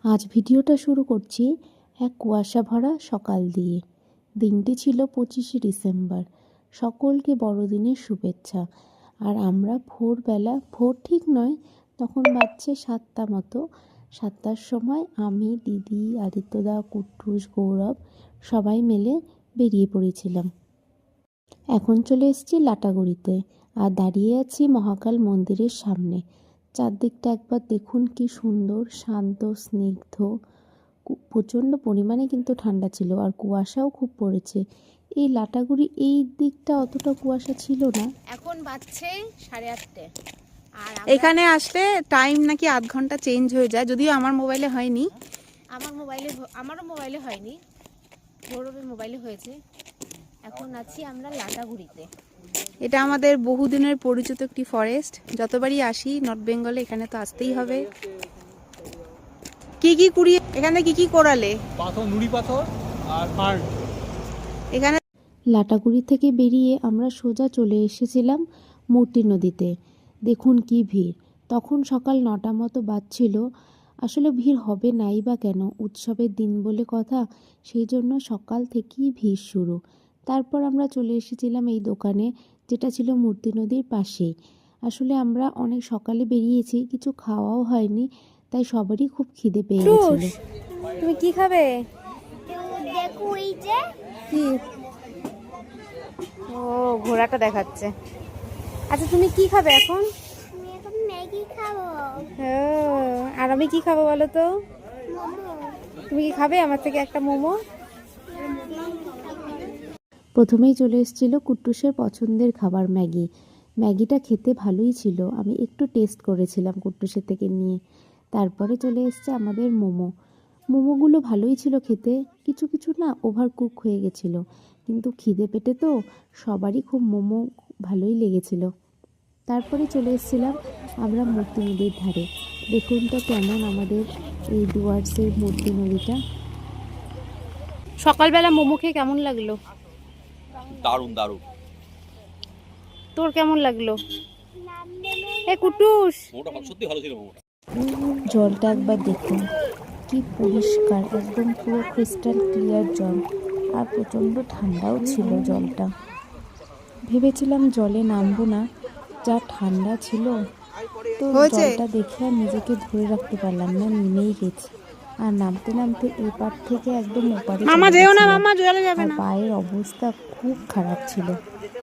আজ ভিডিওটা শুরু করছি এক কুয়াশা ভরা সকাল দিয়ে। দিনটি ছিল 25শে ডিসেম্বর। সকলকে বড়দিনের শুভেচ্ছা। আর আমরা ভোরবেলা, ভোর ঠিক নয়, তখন বাজছে 7টা মতো। 7টার সময় আমি, দিদি, আদিত্যদা, কুট্টুস, গৌরব সবাই মিলে বেরিয়ে পড়েছিলাম। এখন চলে এসেছি লাটাগুড়িতে আর দাঁড়িয়ে আছি মহাকাল মন্দিরের সামনে। চারদিকটা একবার দেখুন, কি সুন্দর, শান্ত, স্নিগ্ধ। প্রচণ্ড পরিমাণে কিন্তু ঠান্ডা ছিল আর কুয়াশাও খুব পড়েছে। এই লাটাগুড়ি এই দিকটা অতটা কুয়াশা ছিল না। এখন বাজছে 8:30 আর এখানে আসলে টাইম নাকি আধ ঘন্টা চেঞ্জ হয়ে যায়, যদিও আমার মোবাইলে হয়নি। আমারও মোবাইলে হয়নি, গৌরবের মোবাইলে হয়েছে। এখন আছি আমরা লাটাগুড়িতে। এটা আমাদের বহুদিনের পরিচিত একটি ফরেস্ট। যতবারই আসি নর্থ বেঙ্গলে এখানে তো আসতেই হবে। কি কি কুড়িয়ে এখানে কি কি করালে? পাথর, নুড়ি পাথর আর মার্ড। এখানে লাটাগুড়ি থেকে বেরিয়ে আমরা সোজা চলে এসেছিলাম মূর্তি নদীতে। দেখুন কি ভিড়! তখন সকাল 9টা মতো বাজছিল। আসলে ভিড় হবে নাই বা কেন, উৎসবের দিন বলে কথা, সেই জন্য সকাল থেকেই ভিড় শুরু। তারপর আমরা চলে এসেছিলাম এই দোকানে, যেটা ছিল মূর্তি নদীর পাশেই। আসলে আমরা অনেক সকালে বেরিয়েছি, কিছু খাওয়াও হয়নি, তাই সবারই খুব খিদে পেয়ে গেছিল। তুমি কি খাবে? দেখো এই যে কি? ও, ঘোড়াটা দেখাচ্ছে। আচ্ছা, তুমি কি খাবে এখন? আমি এখন ম্যাগি খাবো। আর আমি কি খাবো বলো তো? মোমো। তুমি কি খাবে আমার থেকে একটা মোমো? প্রথমেই চলে এসেছিল কুট্টুসের পছন্দের খাবার ম্যাগি। ম্যাগিটা খেতে ভালোই ছিল, আমি একটু টেস্ট করেছিলাম কুট্টুসের থেকে নিয়ে। তারপরে চলে এসছে আমাদের মোমো। মোমোগুলো ভালোই ছিল খেতে, কিছু কিছু না ওভার কুক হয়ে গেছিলো, কিন্তু খিদে পেটে তো সবারই খুব মোমো ভালোই লেগেছিল। তারপরে চলে এসেছিলাম আমরা মূর্তি নদীর ধারে। দেখুন তো কেমন আমাদের এই ডুয়ার্সের মূর্তি নদীটা। সকালবেলা মোমো খেয়ে কেমন লাগলো? দারুণ দারুণ। তোর কেমন লাগলো? এ কুটুস, মোমোটা সত্যি ভালো ছিল। মোমোটা জলটা একবার দেখুন, কি পরিষ্কার, একদম পুরো ক্রিস্টাল ক্লিয়ার জল। আর প্রচণ্ড ঠান্ডাও ছিল জলটা। ভেবেছিলাম জলে নামবো না, যা ঠান্ডা ছিল। তো জলটা দেখে আর নিজেকে ধরে রাখতে পারলাম না, নেমেই গেছি। আর নামতে নামতে এপার থেকে একদম ওপারে মামা চলে যেও না, গেছিলাম। মামা জলে যাবে আর না। পায়ের অবস্থা খুব খারাপ ছিল।